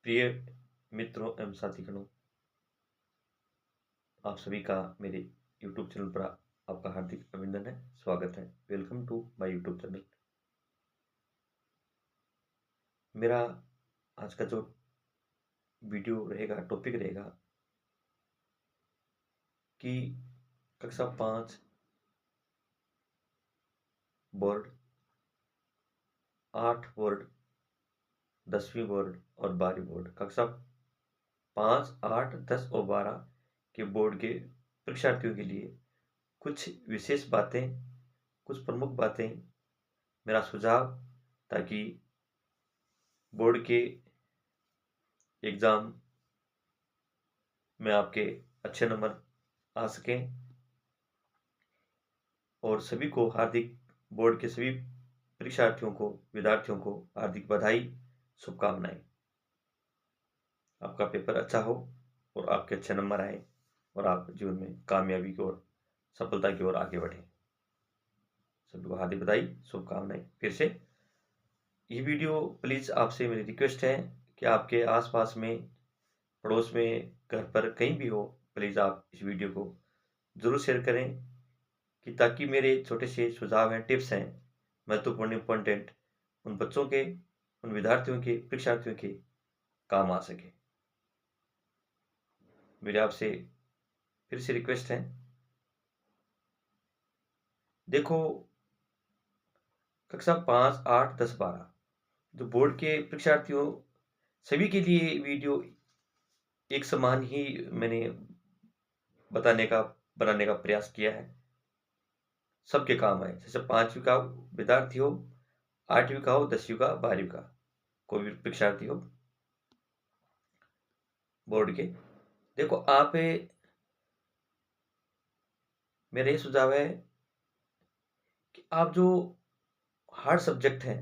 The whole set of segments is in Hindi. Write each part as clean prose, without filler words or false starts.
प्रिय मित्रों एवं साथीगणों, आप सभी का मेरे YouTube चैनल पर आपका हार्दिक अभिनंदन है, स्वागत है। Welcome to my YouTube channel. मेरा आज का जो वीडियो रहेगा, टॉपिक रहेगा कि कक्षा 5 बोर्ड, 8 बोर्ड, 10वीं बोर्ड और 12वीं बोर्ड, कक्षा 5, 8, 10 और 12 के बोर्ड के परीक्षार्थियों के लिए कुछ विशेष बातें, कुछ प्रमुख बातें, मेरा सुझाव, ताकि बोर्ड के एग्ज़ाम में आपके अच्छे नंबर आ सकें और सभी को हार्दिक, बोर्ड के सभी परीक्षार्थियों को, विद्यार्थियों को हार्दिक बधाई, शुभकामनाएं। आपका पेपर अच्छा हो और आपके अच्छे नंबर आए और आप जीवन में कामयाबी की ओर, सफलता की ओर आगे बढ़ें। सभी को हार्दिक बधाई, शुभकामनाएं। फिर से ये वीडियो प्लीज़ आपसे मेरी रिक्वेस्ट है कि आपके आसपास में, पड़ोस में, घर पर कहीं भी हो, प्लीज़ आप इस वीडियो को ज़रूर शेयर करें कि ताकि मेरे छोटे से सुझाव हैं, टिप्स हैं, महत्वपूर्ण इम्पोर्टेंट उन बच्चों के, उन विद्यार्थियों के, परीक्षार्थियों के काम आ सके। मेरे आपसे फिर से रिक्वेस्ट है, देखो कक्षा 5, 8, 10, 12 जो बोर्ड के परीक्षार्थियों, सभी के लिए वीडियो एक समान ही मैंने बनाने का प्रयास किया है, सबके काम आए। जैसे 5वीं का विद्यार्थी हो, 8वीं का हो, 10वीं का, 12वीं का, कोई भी परीक्षार्थी हो बोर्ड के, देखो आप, मेरा ये सुझाव है कि आप जो हार्ड सब्जेक्ट हैं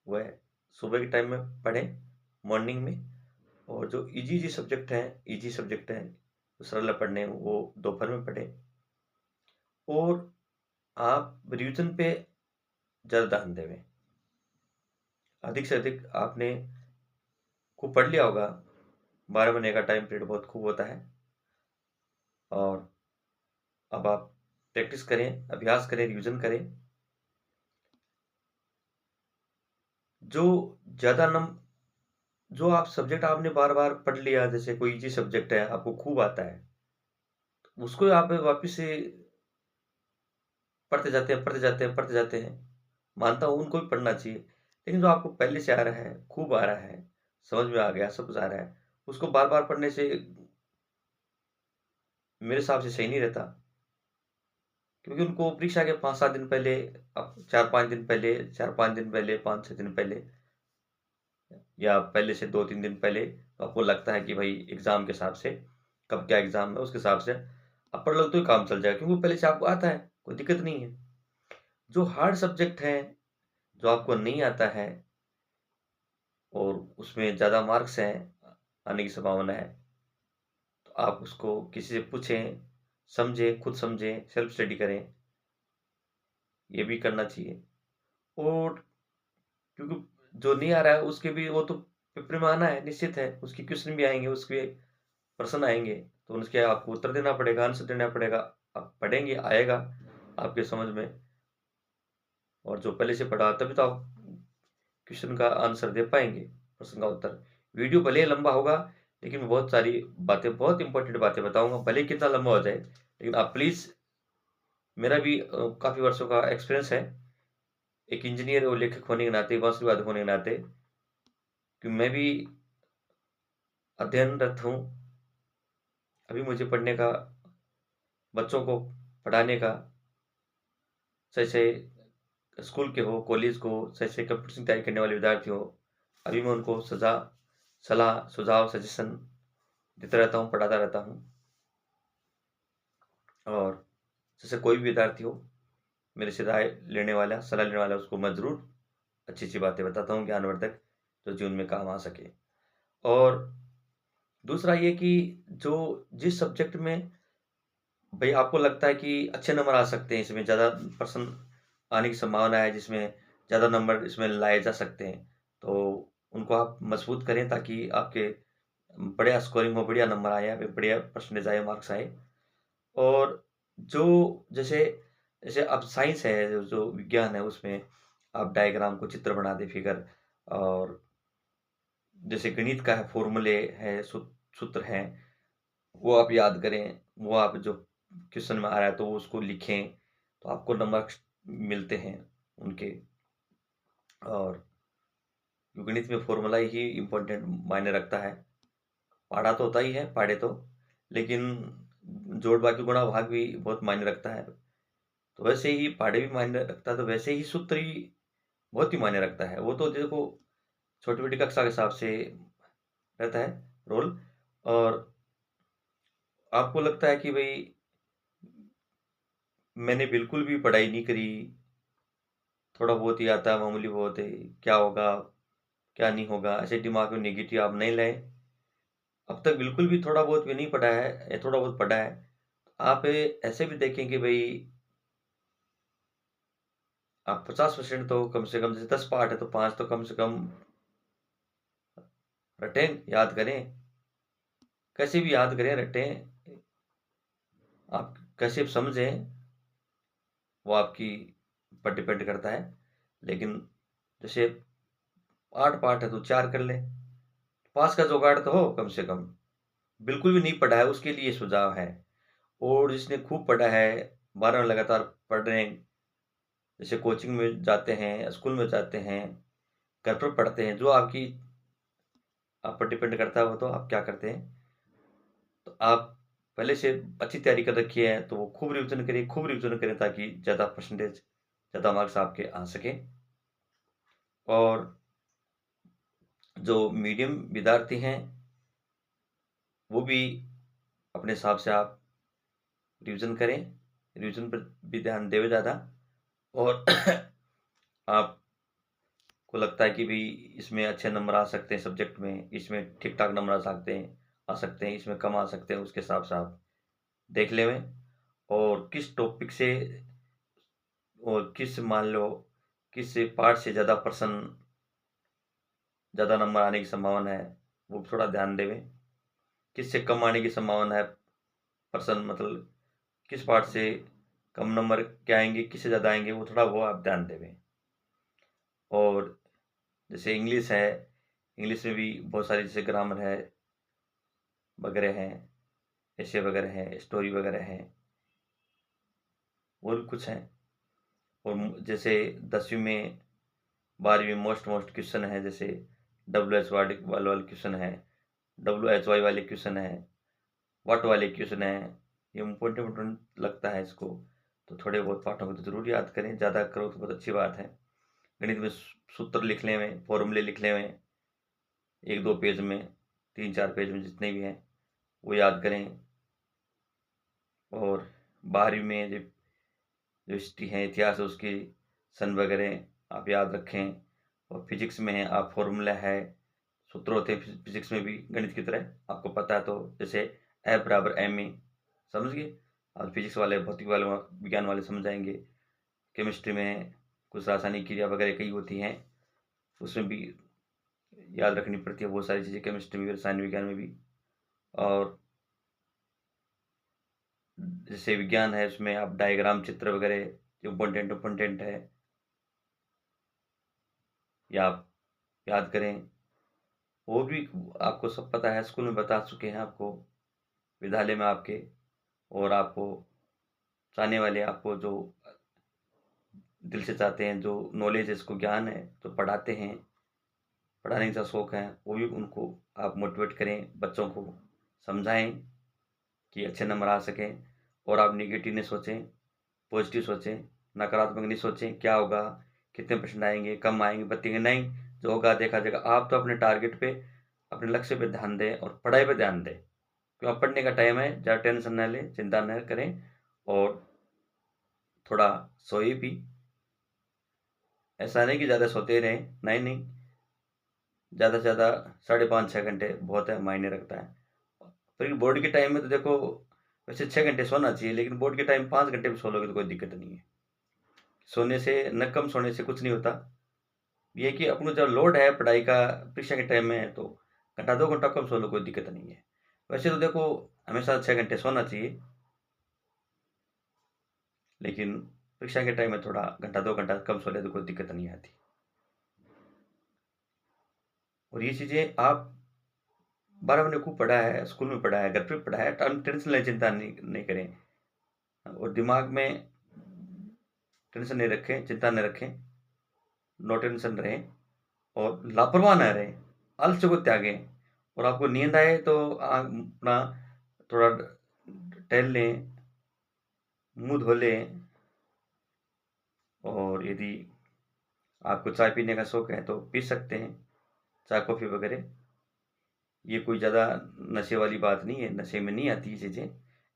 वह सुबह के टाइम में पढ़ें, मॉर्निंग में, और जो इजी सब्जेक्ट हैं, जो सरल पढ़ने हैं, वो दोपहर में पढ़ें। और आप रिवीजन पे ज़्यादा ध्यान देवें। अधिक से अधिक आपने खूब पढ़ लिया होगा, 12 महीने का टाइम पीरियड बहुत खूब होता है, और अब आप प्रैक्टिस करें, अभ्यास करें, रिवीजन करें। जो ज़्यादा जो आप सब्जेक्ट आपने बार बार पढ़ लिया, जैसे कोई इजी सब्जेक्ट है, आपको खूब आता है, उसको आप वापस से पढ़ते जाते हैं। मानता हूँ उनको भी पढ़ना चाहिए, लेकिन जो आपको पहले से आ रहा है, खूब आ रहा है, समझ में आ गया, सब कुछ आ रहा है, उसको बार बार पढ़ने से मेरे हिसाब से सही नहीं रहता। क्योंकि उनको परीक्षा के 5-7 दिन पहले, अब 4-5 दिन पहले, 4-5 दिन पहले, 5-6 दिन पहले, या पहले से 2-3 दिन पहले, तो आपको लगता है कि भाई एग्ज़ाम के हिसाब से, कब क्या एग्ज़ाम है उसके हिसाब से आप पढ़ लो तो ही काम चल जाएगा, क्योंकि पहले से आपको आता है, कोई दिक्कत नहीं है। जो हार्ड सब्जेक्ट हैं, जो आपको नहीं आता है और उसमें ज़्यादा मार्क्स हैं, आने की संभावना है, तो आप उसको किसी से पूछें, समझें, खुद समझें, सेल्फ स्टडी करें, ये भी करना चाहिए। और क्योंकि जो नहीं आ रहा है उसके भी, वो तो पेपर में आना है, निश्चित है, उसके क्वेश्चन भी आएँगे, उसके प्रश्न आएँगे, तो उसके आपको उत्तर देना पड़ेगा, आंसर देना पड़ेगा। आप पढ़ेंगे, आएगा आपके समझ में, और जो पहले से पढ़ा तभी तो आप क्वेश्चन का आंसर दे पाएँगे, प्रश्न का उत्तर। वीडियो भले ही लंबा होगा, लेकिन मैं बहुत सारी बातें, बहुत इम्पोर्टेंट बातें बताऊँगा, भले ही कितना लंबा हो जाए, लेकिन आप प्लीज़, मेरा भी काफ़ी वर्षों का एक्सपीरियंस है, एक इंजीनियर और लेखक होने के नाते, बांसुरी वादक होने के नाते, कि मैं भी अध्ययनरत हूँ। अभी मुझे पढ़ने का, बच्चों को पढ़ाने का, सही-सही स्कूल के हो, कॉलेज को, सही-सही कॉम्पिटिशन की तैयारी करने वाले विद्यार्थी हो, अभी मैं उनको सलाह, सुझाव, सजेशन देता रहता हूँ, पढ़ाता रहता हूँ। और जैसे कोई भी विद्यार्थी हो, मेरे से राय लेने वाला, सलाह लेने वाला, उसको मैं ज़रूर अच्छी-अच्छी बातें बताता हूँ, ज्ञानवर्धक, जो जीवन में काम आ सके। और दूसरा ये कि जो जिस सब्जेक्ट में भई आपको लगता है कि अच्छे नंबर आ सकते हैं, इसमें ज़्यादा प्रश्न आने की संभावना है, जिसमें ज़्यादा नंबर इसमें लाए जा सकते हैं, तो उनको को आप मजबूत करें ताकि आपके बढ़िया स्कोरिंग हो, बढ़िया नंबर आए, आपके बढ़िया परसेंटेज आए, मार्क्स आए। और जो जैसे जैसे अब साइंस है, जो विज्ञान है, उसमें आप डायग्राम को चित्र बना दें, फिगर। और जैसे गणित का है, फ़ॉर्मूले हैं, सूत्र हैं, वो आप याद करें, वो आप जो क्वेश्चन में आ रहा है तो उसको लिखें, तो आपको नंबर मिलते हैं उनके। और गणित में फ़ॉर्मूला ही इम्पोर्टेंट मायने रखता है। पढ़ा तो होता ही है, पढ़े तो, लेकिन जोड़, बाकी, गुणा, भाग भी बहुत मायने रखता है। तो वैसे ही पढ़े भी मायने रखता है, तो वैसे ही सूत्र ही बहुत ही मायने रखता है। वो तो देखो छोटी-छोटी कक्षा के हिसाब से रहता है रोल। और आपको लगता है कि भई मैंने बिल्कुल भी पढ़ाई नहीं करी, थोड़ा बहुत ही आता है, मामूली बहुत है, क्या होगा, क्या नहीं होगा, ऐसे दिमाग में नेगेटिव आप नहीं लाएँ। अब तक बिल्कुल भी थोड़ा बहुत भी नहीं पढ़ा है या थोड़ा बहुत पढ़ा है, आप ऐसे भी देखें कि भई आप 50% तो कम से कम, जैसे 10 पार्ट है तो 5 तो कम से कम रटें, याद करें। कैसे भी याद करें, रटें, आप कैसे समझें, वो आपकी पर डिपेंड करता है। लेकिन जैसे 8 पार्ट है तो 4 कर लें, पास का जुगाड़ तो हो कम से कम। बिल्कुल भी नहीं पढ़ा है उसके लिए सुझाव है। और जिसने खूब पढ़ा है, 12 लगातार पढ़ रहे हैं, जैसे कोचिंग में जाते हैं, स्कूल में जाते हैं, घर पर पढ़ते हैं, जो आपकी आप पर डिपेंड करता है वो तो आप क्या करते हैं। तो आप पहले से अच्छी तैयारी कर रखी है तो वो खूब रिवीजन करें ताकि ज़्यादा परसेंटेज, ज़्यादा मार्क्स आपके आ सकें। और जो मीडियम विद्यार्थी हैं, वो भी अपने हिसाब से आप रिवीजन करें, रिवीजन पर भी ध्यान दें ज़्यादा। और आपको लगता है कि भई इसमें अच्छे नंबर आ सकते हैं, सब्जेक्ट में, इसमें ठीक-ठाक नंबर आ सकते हैं, इसमें कम आ सकते हैं, उसके हिसाब से आप देख लेवें। और किस टॉपिक से, और मान लो किस पार्ट से ज़्यादा नंबर आने की संभावना है, वो थोड़ा ध्यान देवें। किससे कम आने की संभावना है, पर्सन मतलब किस पार्ट से कम नंबर क्या आएँगे, किससे ज़्यादा आएँगे, वो थोड़ा वो आप ध्यान देवें। और जैसे इंग्लिश है, इंग्लिश में भी बहुत सारी जैसे ग्रामर है वगैरह हैं, ऐसे वगैरह हैं, स्टोरी वगैरह हैं, और भी कुछ हैं। और जैसे 10वीं में, 12वीं में मोस्ट क्वेश्चन है, जैसे WH वाले क्वेश्चन है, WHY वाले क्वेश्चन है, व्हाट वाले क्वेश्चन है, ये इम्पोर्टेंट लगता है इसको। तो थोड़े बहुत पाठों को तो ज़रूर याद करें, ज़्यादा करो तो बहुत अच्छी बात है। गणित में सूत्र लिख लें, फॉर्मूले लिख लें, 1-2 पेज में, 3-4 पेज में जितने भी हैं, वो याद करें। और 12वीं में जो हिस्ट्री है, इतिहास है, उसकी सन वगैरह आप याद रखें। और फिजिक्स में है, आप फॉर्मूला है, सूत्र होते हैं फिजिक्स में भी गणित की तरह, आपको पता है तो, जैसे F बराबर ma, समझ गए। और फिजिक्स वाले, भौतिक वाले, विज्ञान वाले समझाएंगे। केमिस्ट्री में कुछ रासायनिक क्रिया वगैरह कई होती हैं, उसमें भी याद रखनी पड़ती है बहुत सारी चीज़ें, केमिस्ट्री में भी, रसायन विज्ञान में भी। और जैसे विज्ञान है, उसमें आप डायग्राम, चित्र वगैरह जो इम्पोर्टेंट है, या आप याद करें। वो भी आपको सब पता है, स्कूल में बता चुके हैं आपको, विद्यालय में आपके। और आपको चाहने वाले, आपको जो दिल से चाहते हैं, जो नॉलेज है, इसको ज्ञान है, जो पढ़ाते हैं, पढ़ाने का शौक है, वो भी उनको आप मोटिवेट करें, बच्चों को समझाएं कि अच्छे नंबर आ सकें। और आप नेगेटिव नहीं सोचें, पॉजिटिव सोचें, नकारात्मक नहीं सोचें, क्या होगा, कितने परसेंट आएंगे, कम आएंगे, बचेंगे नहीं, जो होगा देखा जाएगा। आप तो अपने टारगेट पे, अपने लक्ष्य पे ध्यान दें और पढ़ाई पे ध्यान दें, क्यों अब पढ़ने का टाइम है, ज़्यादा टेंशन न लें, चिंता न करें। और थोड़ा सोए भी, ऐसा नहीं कि ज़्यादा सोते रहें, नहीं नहीं, ज़्यादा से ज़्यादा 5.5-6 घंटे बहुत है, मायने रखता है। फिर बोर्ड के टाइम में तो देखो, वैसे 6 घंटे सोना चाहिए, लेकिन बोर्ड के टाइम 5 घंटे भी सो लोगे तो कोई दिक्कत नहीं है। सोने से न, कम सोने से कुछ नहीं होता, ये है कि अपना जो लोड है पढ़ाई का परीक्षा के टाइम में, तो घंटा 2 घंटा कम सो लो, कोई दिक्कत नहीं है। वैसे तो देखो हमेशा 6 घंटे सोना चाहिए, लेकिन परीक्षा के टाइम में थोड़ा घंटा 2 घंटा कम सो ले तो कोई दिक्कत नहीं आती। और ये चीज़ें आप 12 महीने खूब पढ़ा है, स्कूल में पढ़ा है, घर पे पढ़ा है, टेंशन लें, चिंता नहीं करें, और दिमाग में टेंशन नहीं रखें, चिंता नहीं रखें, नो टेंशन रहें, और लापरवाह ना रहें, आलस्य को त्यागें। और आपको नींद आए तो अपना थोड़ा टहल लें, मुँह धो लें, और यदि आपको चाय पीने का शौक है तो पी सकते हैं, चाय कॉफ़ी वगैरह। ये कोई ज़्यादा नशे वाली बात नहीं है, नशे में नहीं आती ये चीज़ें,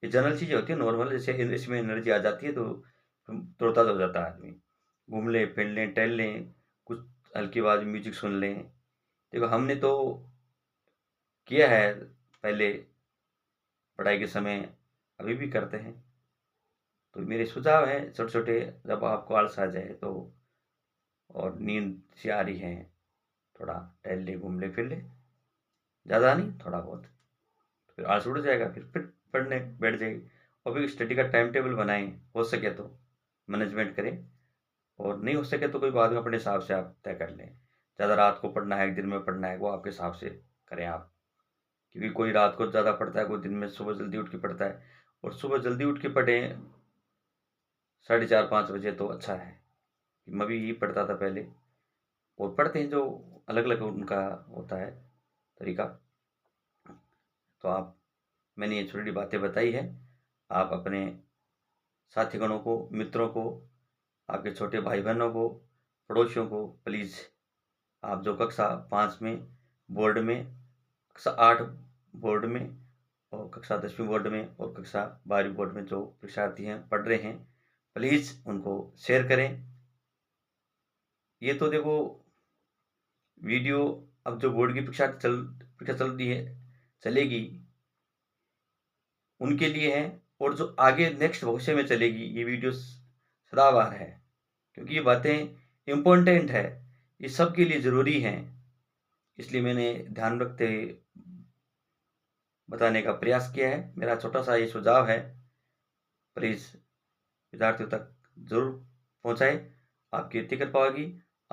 ये जनरल चीज़ें होती हैं, नॉर्मल, जैसे इसमें एनर्जी आ जाती है तो तरोताज़ा हो जाता है आदमी। घूम लें, फिर लें, टहल लें, कुछ हल्की आवाज़ में म्यूज़िक सुन लें। देखो हमने तो किया है पहले पढ़ाई के समय, अभी भी करते हैं। तो मेरे सुझाव हैं छोटे-छोटे, जब आपको आलस आ जाए तो, और नींद सी आ रही है, थोड़ा टहल लें, घूम लें, फिर लें, ज़्यादा नहीं, थोड़ा बहुत। फिर आलस उड़ जाएगा, फिर पढ़ने बैठ जाइए। और फिर स्टडी का टाइम टेबल बनाएँ, हो सके तो मैनेजमेंट करें, और नहीं हो सके तो कोई बाद में अपने हिसाब से आप तय कर लें। ज़्यादा रात को पढ़ना है, दिन में पढ़ना है, वो आपके हिसाब से करें आप। क्योंकि कोई रात को ज़्यादा पढ़ता है, कोई दिन में सुबह जल्दी उठ के पढ़ता है, और सुबह जल्दी उठ के पढ़ें 4:30-5 बजे तो अच्छा है। मैं भी यही पढ़ता था पहले, और पढ़ते हैं जो अलग-अलग उनका होता है तरीका। तो मैंने ये छोटी बातें बताई है, आप अपने साथीगणों को, मित्रों को, आपके छोटे भाई-बहनों को, पड़ोसियों को प्लीज़, आप जो कक्षा 5 में बोर्ड में, कक्षा 8 बोर्ड में, और कक्षा 10वीं बोर्ड में, और कक्षा 12वीं बोर्ड में जो परीक्षार्थी हैं, पढ़ रहे हैं, प्लीज़ उनको शेयर करें। ये तो देखो वीडियो, अब जो बोर्ड की परीक्षा चल रही है, चलेगी, उनके लिए है, और जो आगे नेक्स्ट भविष्य में चलेगी, ये वीडियो सदाबहार है, क्योंकि ये बातें इम्पोर्टेंट है, ये सबके लिए ज़रूरी हैं। इसलिए मैंने ध्यान रखते हुए बताने का प्रयास किया है। मेरा छोटा-सा ये सुझाव है, प्लीज़ विद्यार्थियों तक ज़रूर पहुँचाएँ, आपकी इतनी कृपा होगी।